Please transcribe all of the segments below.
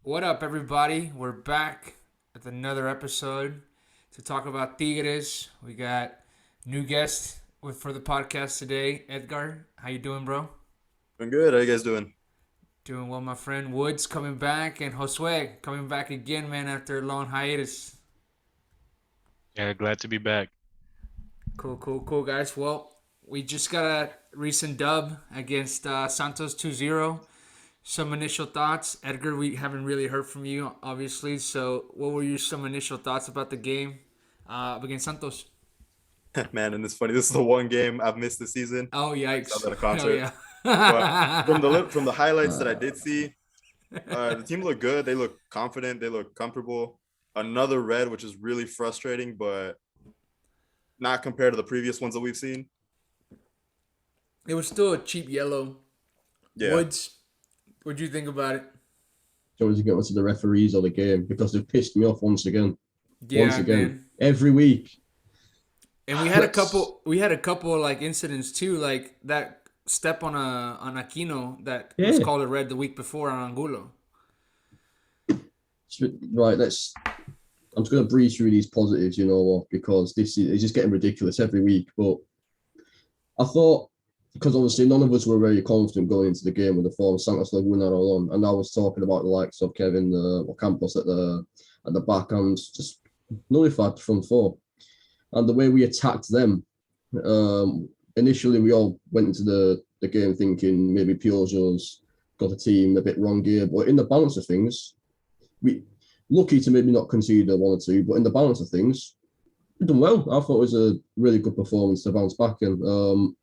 What up, everybody? We're back with another episode to talk about Tigres. We got new guest for the podcast today, Edgar. How you doing, bro? Doing good. How you guys doing? Doing well, my friend. Woods coming back, and Josue coming back again, man, after a long hiatus. Yeah, glad to be back. Cool, guys. Well, we just got a recent dub against Santos 2-0. Some initial thoughts. Edgar, we haven't really heard from you, obviously. So, what were your some initial thoughts about the game against Santos? Man, and it's funny. This is the one game I've missed this season. Oh, I was yikes. at a Hell concert, yeah. but from the highlights that I Uh, did see, the team looked good. They look confident. They look comfortable. Another red, which is really frustrating, but not compared to the previous ones that we've seen. It was still a cheap yellow. Yeah, Woods, what'd you think about it? Trying to get onto the referees of the game because they've pissed me off once again. Once Yeah, again. man. Every week. And we had a Let's couple. We had a couple like incidents too, like that step on Aquino that was yeah. called a red the week before on Angulo. Right, let's I'm just gonna breeze through these positives, you know what, because this is it's just getting ridiculous every week. But I thought because obviously none of us were very confident going into the game with the form Santos like winning all on, and I was talking about the likes of Kevin or Campos at the back and just nullified the front four. And the way we attacked them, initially we all went into the game thinking maybe Piojo's got the team a bit wrong here, but in the balance of things, we lucky to maybe not concede a one or two, but in the balance of things, we've done well. I thought it was a really good performance to bounce back in.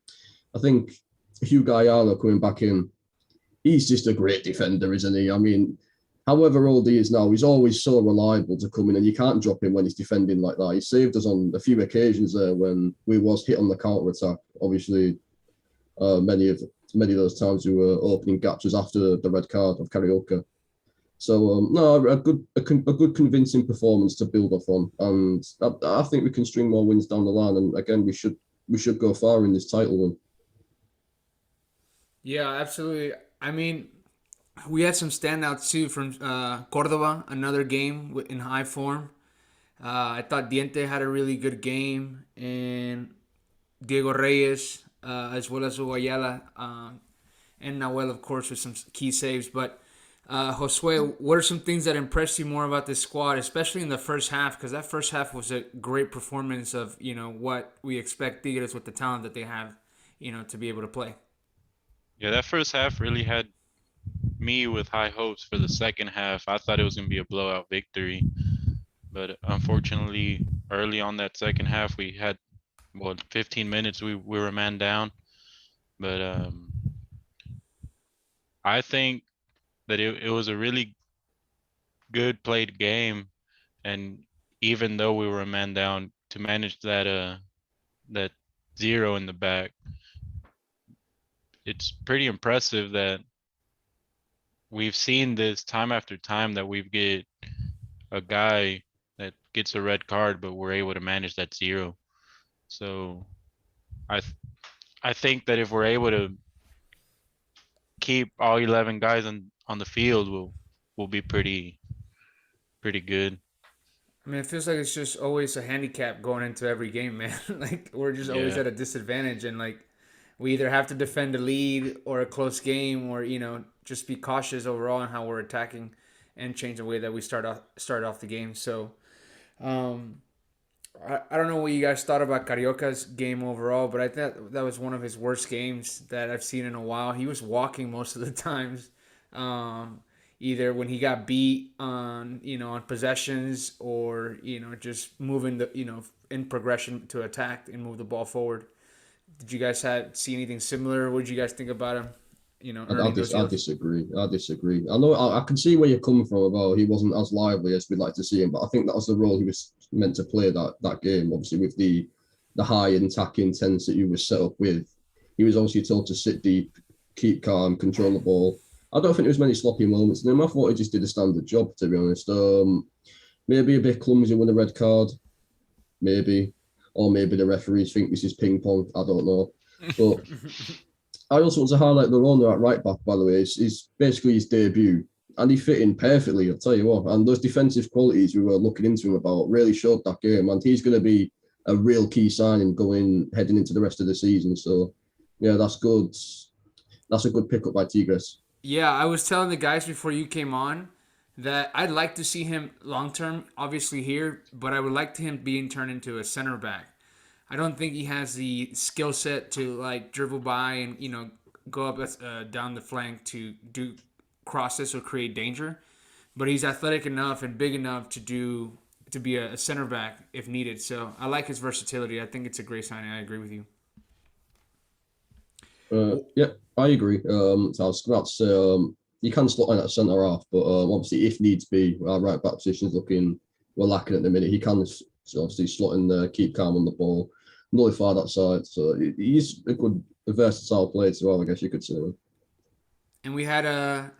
I think Hugh Gallardo coming back in, he's just a great defender, isn't he? I mean, however old he is now, he's always so reliable to come in, and you can't drop him when he's defending like that. He saved us on a few occasions there when we was hit on the counter attack. Obviously, many of those times we were opening gaps was after the red card of Carioca. So no, a good convincing performance to build off on, and I think we can string more wins down the line. And again, we should go far in this title run. Yeah, absolutely. I mean, we had some standouts too from Cordova, another game in high form. I thought Diente had a really good game, and Diego Reyes, as well as Uayala, and Nahuel, of course, with some key saves. But Josue, what are some things that impressed you more about this squad, especially in the first half? Because that first half was a great performance of what we expect Tigres with the talent that they have, to be able to play. Yeah, that first half really had me with high hopes for the second half. I thought it was going to be a blowout victory, but unfortunately, early on that second half, we had 15 minutes we were man down. But I think that it was a really good played game, and even though we were a man down, to manage that zero in the back, it's pretty impressive that we've seen this time after time that we get a guy that gets a red card, but we're able to manage that zero. So I th- I think that if we're able to keep all 11 guys on the field, we'll be pretty good. I mean, it feels like it's just always a handicap going into every game, man. Like we're just always Yeah. at a disadvantage, and like we either have to defend a lead or a close game, or just be cautious overall in how we're attacking and change the way that we start off the game. So, um, I don't know what you guys thought about Carioca's game overall, but I thought that was one of his worst games that I've seen in a while. He was walking most of the times, um, either when he got beat on possessions or just moving in progression to attack and move the ball forward. Did you guys see anything similar? What did you guys think about him? I, Earning those I yellows. disagree. I disagree. I know I can see where you're coming from about he wasn't as lively as we'd like to see him, but I think that was the role he was meant to play that game. Obviously, with the high attack intensity he was set up with, he was obviously told to sit deep, keep calm, control the ball. I don't think there was many sloppy moments in him. I thought he just did a standard job, to be honest. Maybe a bit clumsy with a red card, maybe, or maybe the referees think this is ping pong. I don't know, but I also want to highlight the runner at right back, by the way. It's basically his debut. and he fit in perfectly, I'll tell you what. And those defensive qualities we were looking into him about really showed that game. And he's going to be a real key signing heading into the rest of the season. So, yeah, that's good. That's a good pickup by Tigres. Yeah, I was telling the guys before you came on that I'd like to see him long term, obviously here, but I would like him being turned into a center back. I don't think he has the skill set to like dribble by and go up down the flank to do crosses or create danger. But he's athletic enough and big enough to be a center back if needed. So I like his versatility. I think it's a great signing. I agree with you. Yeah, I agree. So I was about to say, you can slot in at centre half, but obviously, if needs be, our right back position is we're lacking at the minute. He can obviously slot in there, keep calm on the ball, nullify that side. So he's a versatile player as well, I guess you could say. And we had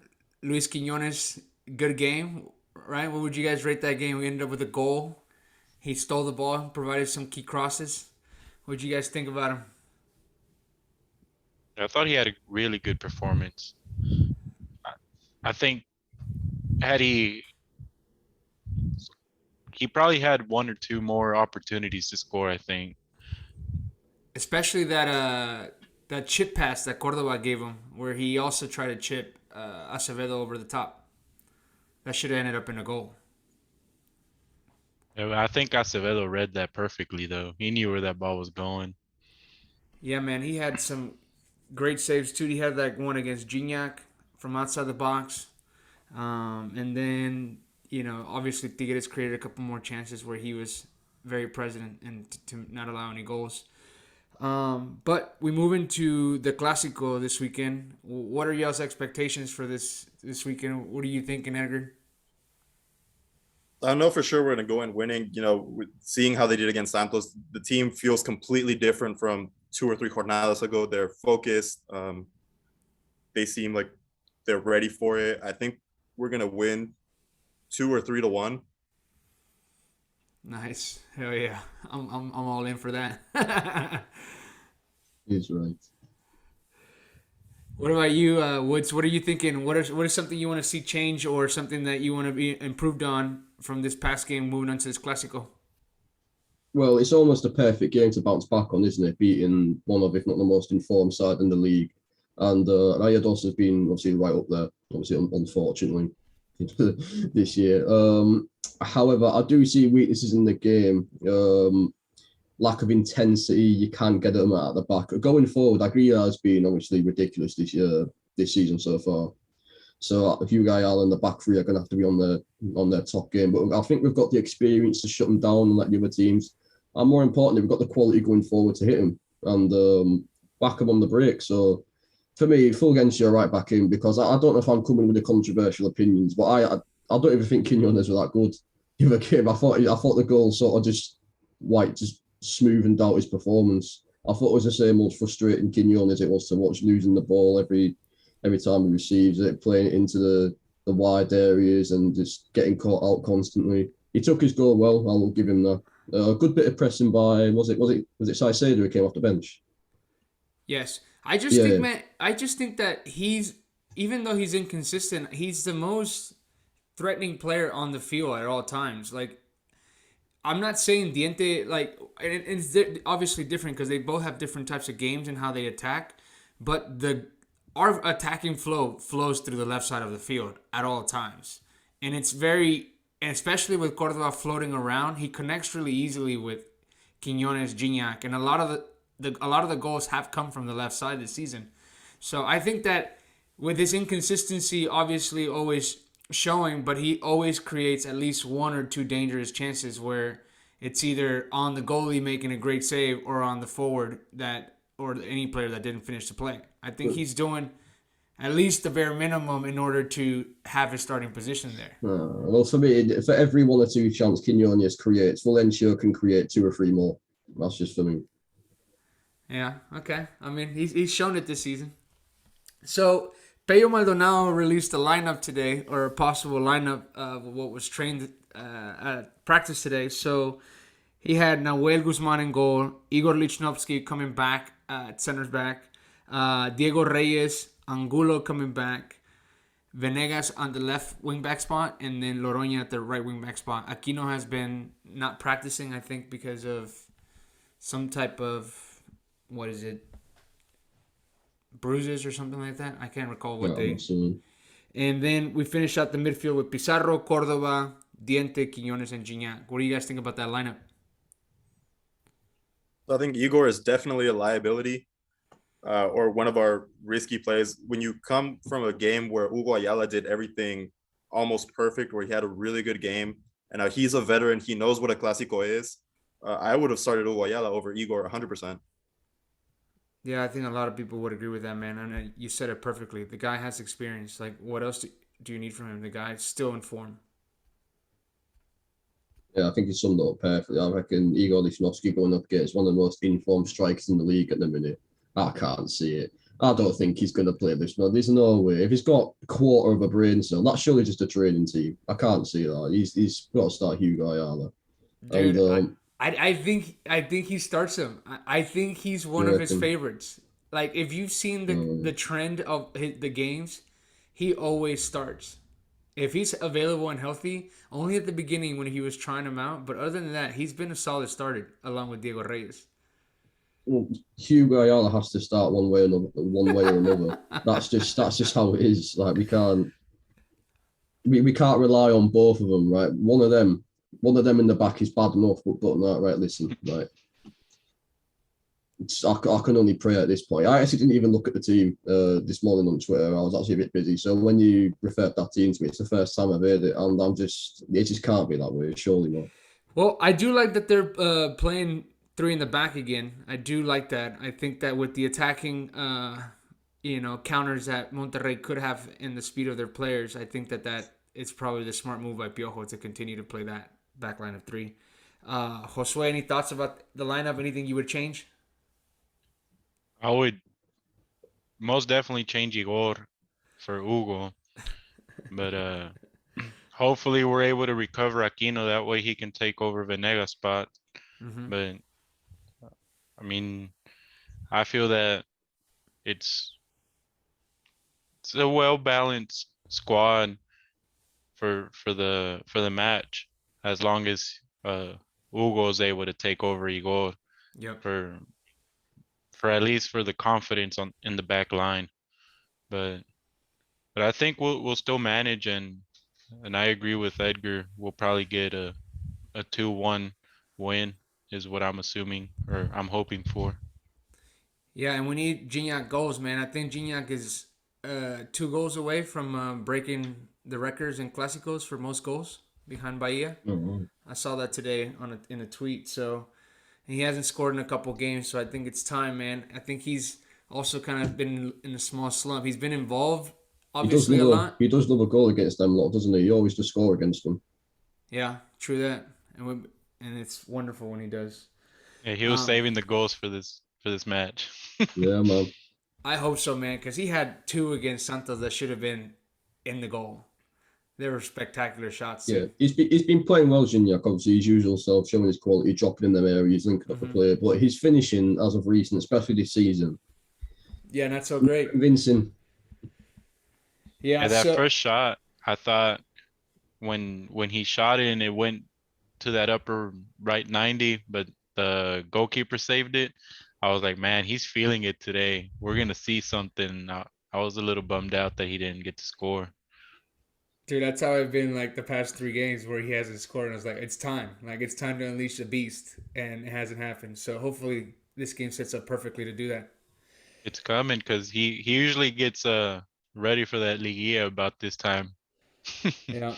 Luis Quinones, good game, right? What would you guys rate that game? We ended up with a goal. He stole the ball, provided some key crosses. What did you guys think about him? I thought he had a really good performance. I think had he probably had one or two more opportunities to score, I think. Especially that chip pass that Cordova gave him, where he also tried to chip Acevedo over the top. That should have ended up in a goal. I think Acevedo read that perfectly, though. He knew where that ball was going. Yeah, man, he had some great saves too. He had that one against Gignac from outside the box. And then, obviously Tigres created a couple more chances where he was very present and to not allow any goals. But we move into the Clasico this weekend. What are y'all's expectations for this weekend? What are you thinking, Edgar? I know for sure we're going to go in winning. Seeing how they did against Santos, the team feels completely different from 2 or 3 jornadas ago. They're focused. They seem like they're ready for it. I think we're going to win 2 or 3-1. Nice. Hell yeah. I'm all in for that. He's right. What about you, Woods? What are you thinking? What is something you want to see change or something that you want to be improved on from this past game moving on to this Clasico? Well, it's almost a perfect game to bounce back on, isn't it? Beating one of, if not the most informed side in the league. And Rayados has been obviously right up there, obviously, unfortunately, this year. However, I do see weaknesses in the game. Lack of intensity, you can't get them at the back. Going forward, Agria has been obviously ridiculous this season so far. So if you guys are in the back three, are going to have to be on their top game. But I think we've got the experience to shut them down and let the other teams. And more importantly, we've got the quality going forward to hit them and back them on the break. So for me, Fulgencio right back in, because I don't know if I'm coming with the controversial opinions, but I don't even think Quinones were that good in the game. I thought the goal sort of just smoothened out his performance. I thought it was the same old frustrating Quinones it was to watch, losing the ball every time he receives it, playing it into the wide areas and just getting caught out constantly. He took his goal well. I will give him that. A good bit of pressing by was it Saicedo who came off the bench? Yes, I just think that even though he's inconsistent, he's the most threatening player on the field at all times. Like, I'm not saying Diente, like, and it's obviously different because they both have different types of games and how they attack, but our attacking flows through the left side of the field at all times, and and especially with Cordova floating around, he connects really easily with Quinones, Gignac, and a lot of the goals have come from the left side this season. So I think that with his inconsistency, obviously always showing, but he always creates at least one or two dangerous chances where it's either on the goalie making a great save or on the forward or any player that didn't finish the play. I think he's doing at least the bare minimum in order to have his starting position there. Well, for me, for every one or two chance Quinones creates, Valencia can create 2 or 3 more. That's just for me. Yeah, okay. I mean, he's shown it this season. So, Pello Maldonado released a lineup today, or a possible lineup of what was trained at practice today. So, he had Nahuel Guzman in goal, Igor Lichnowsky coming back at center's back, Diego Reyes, Angulo coming back, Venegas on the left wing back spot, and then Loroña at the right wing back spot. Aquino has been not practicing, I think, because of some type of, what is it, bruises or something like that. I can't recall what Yeah, I'm they. not seeing. And then we finish out the midfield with Pizarro, Cordova, Diente, Quiñones, and Gignac. What do you guys think about that lineup? I think Igor is definitely a liability, or one of our risky plays. When you come from a game where Hugo Ayala did everything almost perfect, where he had a really good game, and he's a veteran, he knows what a Clasico is. I would have started Hugo Ayala over Igor 100%. Yeah, I think a lot of people would agree with that, man. And you said it perfectly. The guy has experience. Like, what else do you need from him? The guy's still in form. Yeah, I think he's summed it up perfectly. I reckon Igor Lichnowsky going up against one of the most informed strikers in the league at the minute. I can't see it. I don't think he's going to play this. No, there's no way. If he's got a quarter of a brain cell, that's surely just a training team. I can't see that. He's got to start Hugo Ayala. Dude, And I think he starts him. I think he's one you of his reckon? favorites. Like, if you've seen the trend of the games, he always starts. If he's available and healthy, only at the beginning when he was trying him out. But other than that, he's been a solid starter along with Diego Reyes. Well, Hugo Ayala has to start one way or another. That's just how it is. Like we can't rely on both of them, right? One of them in the back is bad enough, but not right. Listen, right. I can only pray at this point. I actually didn't even look at the team this morning on Twitter. I was actually a bit busy. So when you referred that team to me, it's the first time I've heard it, and it just can't be that way. Surely not. Well, I do like that they're playing three in the back again. I do like that. I think that with the attacking, counters that Monterrey could have in the speed of their players, I think that it's probably the smart move by Piojo to continue to play that back line of three. Josue, any thoughts about the lineup? Anything you would change? I would most definitely change Igor for Hugo, but hopefully we're able to recover Aquino. That way he can take over Venegas' spot. Mm-hmm. But I mean, I feel that it's a well balanced squad for the match, as long as Hugo is able to take over Igor Yep. for at least for the confidence in the back line. But I think we'll still manage, and I agree with Edgar. We'll probably get a 2-1 win is what I'm assuming, or I'm hoping for. Yeah, and we need Gignac goals, man. I think Gignac is 2 goals away from breaking the records in Clásicos for most goals behind Bahia. Mm-hmm. I saw that today in a tweet. So he hasn't scored in a couple games, so I think it's time, man. I think he's also kind of been in a small slump. He's been involved, obviously, a lot. He does love a goal against them lot, doesn't he? He always does score against them. Yeah, true that. And it's wonderful when he does. Yeah, he was saving the goals for this match. Yeah, man. I hope so, man, because he had 2 against Santos that should have been in the goal. They were spectacular shots. Yeah, he's been playing well, Gignac, obviously his usual self, showing his quality, dropping in them areas, linking up the play. But his finishing as of recent, especially this season, yeah, not so great. Convincing. Yeah, that first shot, I thought when he shot it and it went to that upper right 90, but the goalkeeper saved it. I was like, man, he's feeling it today. We're gonna see something. I was a little bummed out that he didn't get to score. Dude, that's how I've been like the past 3 games where he hasn't scored. And I was like, it's time. Like, it's time to unleash the beast. And it hasn't happened. So hopefully this game sets up perfectly to do that. It's coming because he usually gets ready for that Liguilla about this time. Yeah.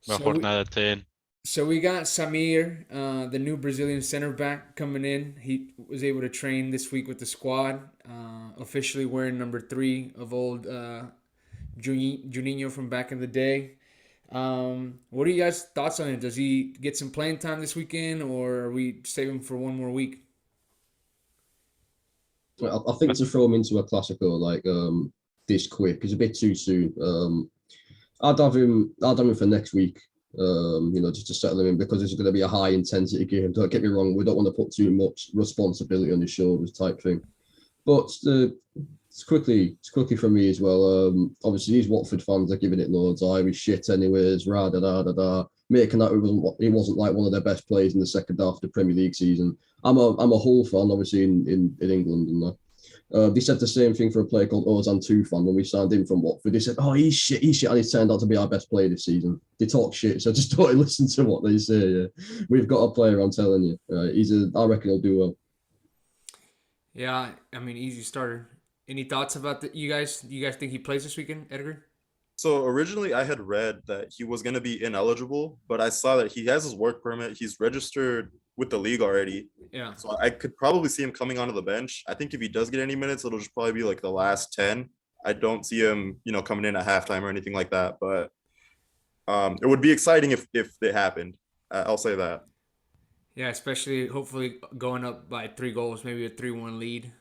About Jornada 10. So we got Samir, the new Brazilian center back coming in. He was able to train this week with the squad, officially wearing number 3 of old Juninho from back in the day. What are you guys' thoughts on it? Does he get some playing time this weekend, or are we saving for one more week? I think to throw him into a Clasico like this quick is a bit too soon. I'd have him for next week. Just to settle him in, because it's going to be a high intensity game. Don't get me wrong, we don't want to put too much responsibility on his shoulders type thing. But It's quickly for me as well. Obviously these Watford fans are giving it loads. Irish shit anyways. Rah da da da da. Making that he wasn't like one of their best players in the second half of the Premier League season. I'm a Hull fan, obviously in England and that. They said the same thing for a player called Ozan Tufan when we signed him from Watford. They said, "Oh, he's shit," and he's turned out to be our best player this season. They talk shit, so just don't listen to what they say. Yeah. We've got a player, I'm telling you. I reckon he'll do well. Yeah, I mean, easy starter. Any thoughts about you guys? You guys think he plays this weekend, Edgar? So originally, I had read that he was going to be ineligible, but I saw that he has his work permit. He's registered with the league already. Yeah. So I could probably see him coming onto the bench. I think if he does get any minutes, it'll just probably be like the last 10. I don't see him, coming in at halftime or anything like that. But it would be exciting if it happened. I'll say that. Yeah, especially hopefully going up by 3 goals, maybe a 3-1 lead.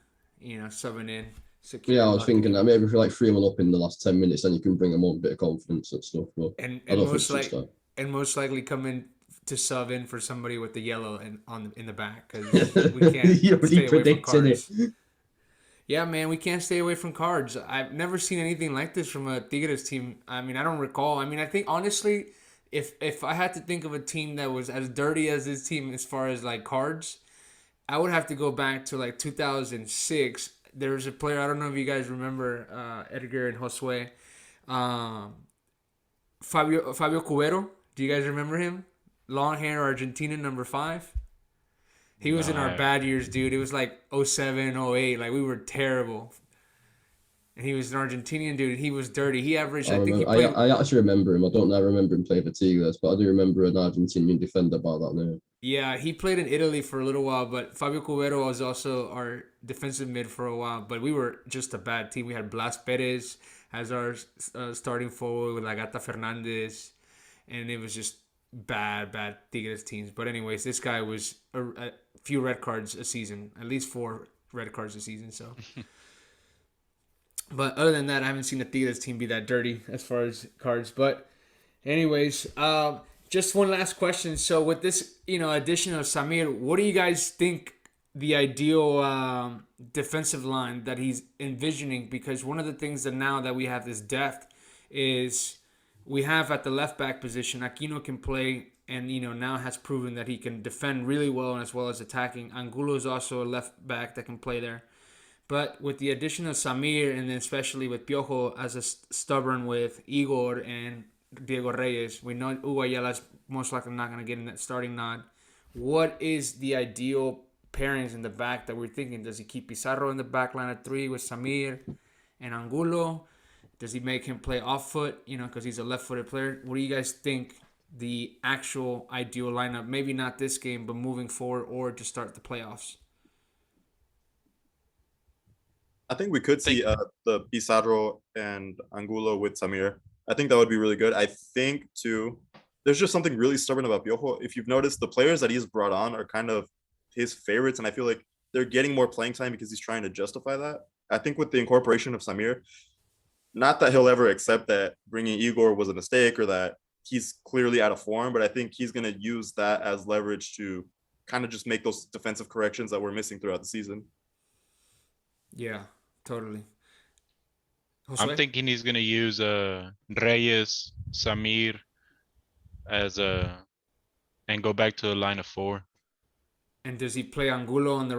Subbing in, secure Yeah, I a was lot of thinking that games. maybe if you're like 3-1 up in the last 10 minutes, then you can bring them on a bit of confidence and stuff. But and I and don't think most it should like start. and most likely come in to sub in for somebody with the yellow and in the back because we can't You're already stay away from predicting it. cards. Yeah, man, we can't stay away from cards. I've never seen anything like this from a Tigres team. I mean, I don't recall. I mean, I think honestly, if I had to think of a team that was as dirty as this team as far as like cards, I would have to go back to like 2006. There was a player, I don't know if you guys remember Edgar and Josue, um, Fabio Cubero. Do you guys remember him? Long hair Argentina, number 5. He was No, in our bad years, dude. It was like '07, '08. Like we were terrible. And he was an Argentinian dude. He was dirty. He averaged, I I think he remember. played. I actually remember him. I don't know. I remember him playing for Tigres, but I do remember an Argentinian defender by that name. Yeah, he played in Italy for a little while, but Fabio Cubero was also our defensive mid for a while. But we were just a bad team. We had Blas Perez as our starting forward with Lagata Fernandez, and it was just bad Tigres teams. But anyways, this guy was a few red cards a season, at least 4 red cards a season. So, but other than that, I haven't seen a Tigres team be that dirty as far as cards. But anyways, just one last question. So with this, addition of Samir, what do you guys think the ideal defensive line that he's envisioning? Because one of the things that now that we have this depth is we have at the left back position, Aquino can play and now has proven that he can defend really well as well as attacking. Angulo is also a left back that can play there. But with the addition of Samir and then especially with Piojo as a stubborn with Igor and Diego Reyes, we know Uguayala's most likely not going to get in that starting nod. What is the ideal pairings in the back that we're thinking? Does he keep Pizarro in the back line at 3 with Samir and Angulo? Does he make him play off foot, because he's a left-footed player? What do you guys think the actual ideal lineup? Maybe not this game, but moving forward or to start the playoffs. I think we could see the Pizarro and Angulo with Samir. I think that would be really good. I think too, there's just something really stubborn about Piojo. If you've noticed, the players that he's brought on are kind of his favorites, and I feel like they're getting more playing time because he's trying to justify that. I think with the incorporation of Samir, not that he'll ever accept that bringing Igor was a mistake or that he's clearly out of form, but I think he's going to use that as leverage to kind of just make those defensive corrections that we're missing throughout the season. Yeah, totally. I'm Josue? thinking he's gonna use Reyes, Samir as and go back to a line of 4 And does he play Angulo on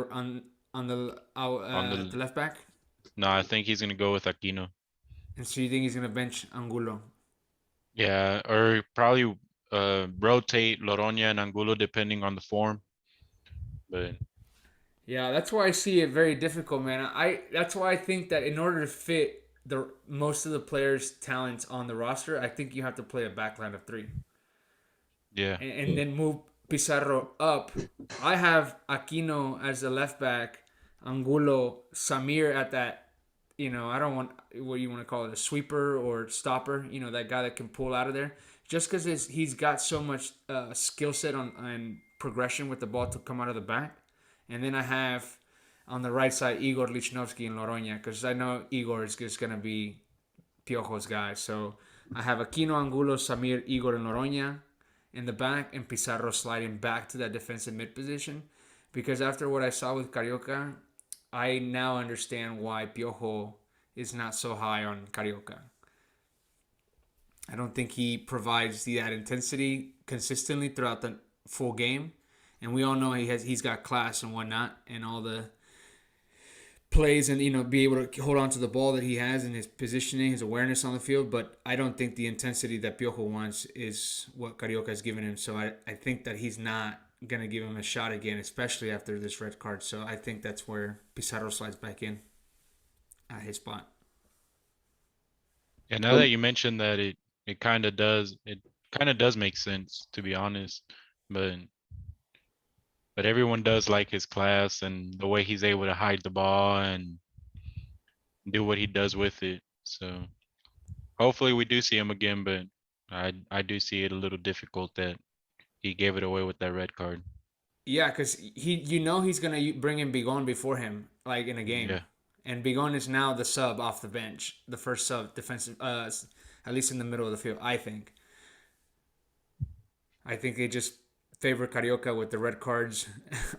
on the. the left back? No, I think he's gonna go with Aquino. And so you think he's gonna bench Angulo? Yeah, or probably rotate Loroña and Angulo depending on the form. But Yeah, that's why I see it very difficult, man. That's why I think that in order to fit the most of the players' talents on the roster, I think you have to play a backline of 3. yeah, And then move Pizarro up. I have Aquino as the left back, Angulo, Samir at that. I don't want what you want to call it, a sweeper or stopper. That guy that can pull out of there. Just because he's got so much skill set on progression with the ball to come out of the back. And then I have on the right side Igor Lichnowsky and Loroña because I know Igor is just going to be Piojo's guy. So I have Aquino, Angulo, Samir, Igor, and Loroña in the back and Pizarro sliding back to that defensive mid position. Because after what I saw with Carioca, I now understand why Piojo is not so high on Carioca. I don't think he provides that intensity consistently throughout the full game, and we all know he's got class and whatnot, and all the plays and be able to hold on to the ball that he has and his positioning, his awareness on the field. But I don't think the intensity that Piojo wants is what Carioca has given him. So I think that he's not gonna give him a shot again, especially after this red card. So I think that's where Pizarro slides back in at his spot. Yeah, now that you mentioned that, it kind of does make sense, to be honest. But everyone does like his class and the way he's able to hide the ball and do what he does with it. So hopefully we do see him again, but I do see it a little difficult that he gave it away with that red card. Yeah, because he's gonna bring in Bigon before him, like in a game, Yeah. and Bigon is now the sub off the bench, the first sub defensive, at least in the middle of the field. I think they just favor Carioca with the red cards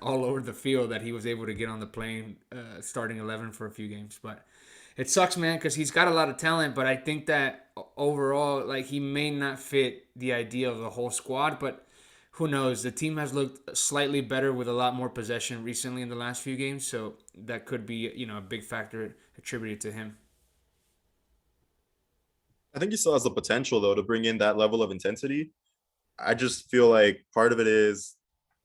all over the field that he was able to get on the plane, starting 11 for a few games. But it sucks, man, because he's got a lot of talent. But I think that overall, like, he may not fit the idea of the whole squad. But who knows? The team has looked slightly better with a lot more possession recently in the last few games. So that could be, a big factor attributed to him. I think he still has the potential though to bring in that level of intensity. I just feel like part of it is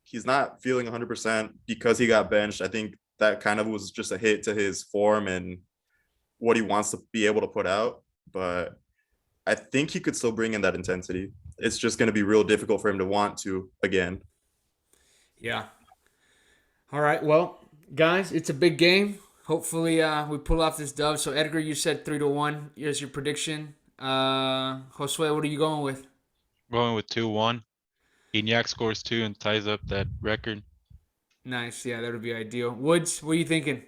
he's not feeling 100% because he got benched. I think that kind of was just a hit to his form and what he wants to be able to put out. But I think he could still bring in that intensity. It's just going to be real difficult for him to want to again. Yeah. All right. Well, guys, it's a big game. Hopefully, we pull off this dub. So, Edgar, you said 3-1. Here's your prediction. Josue, what are you going with? Going with 2-1. Ignac scores 2 and ties up that record. Nice. Yeah, that would be ideal. Woods, what are you thinking?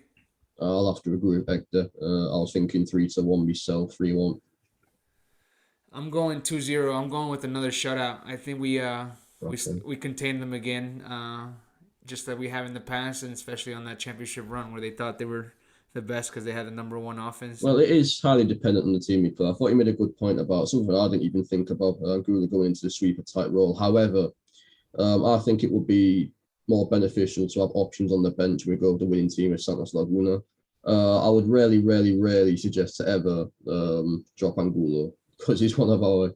I'll have to agree with Hector. I was thinking 3-1 myself, 3-1. I'm going 2-0. I'm going with another shutout. I think Okay. we contain them again, just like we have in the past, and especially on that championship run where they thought they were the best because they had the number one offense. Well, it is highly dependent on the team you play. I thought you made a good point about something I didn't even think about Anguilla going into the sweeper type role. However, I think it would be more beneficial to have options on the bench when we go with the winning team of Santos Laguna. I would really suggest to ever drop Angulo because he's one of our,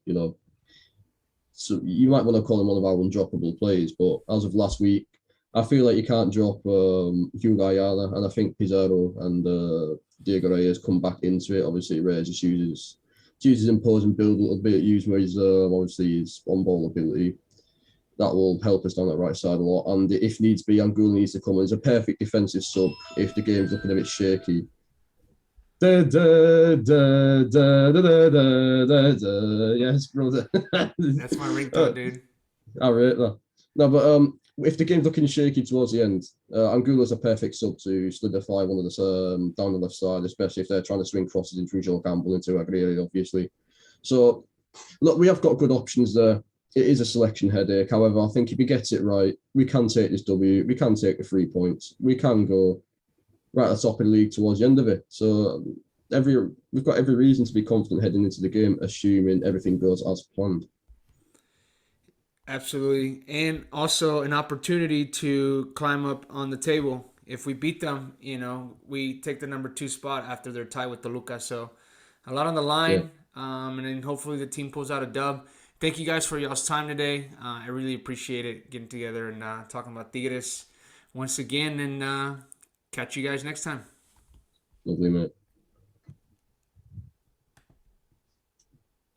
so you might want to call him one of our undroppable players. But as of last week, I feel like you can't drop Hugo Ayala, and I think Pizarro and Diego Reyes come back into it. Obviously, Reyes just uses imposing build a little bit, use his obviously his on-ball ability. That will help us down that right side a lot. And if needs be, Angulo needs to come in as a perfect defensive sub if the game's looking a bit shaky. Yes, brother. That's my ringtone, dude. I rate that. No, but if the game's looking shaky towards the end, Angulo's a perfect sub to solidify one of the down the left side, especially if they're trying to swing crosses in through Joe Campbell into Aguirre, obviously. So, look, we have got good options there. It is a selection headache. However, I think if he gets it right, we can take this W. We can take the 3 points. We can go right at the top of the league towards the end of it. So we've got every reason to be confident heading into the game, assuming everything goes as planned. Absolutely. And also an opportunity to climb up on the table. If we beat them, we take the number 2 spot after their tie with Toluca. So a lot on the line. Yeah. And then hopefully the team pulls out a dub. Thank you guys for y'all's time today. I really appreciate it getting together and talking about Tigres once again. And catch you guys next time. Lovely, mate.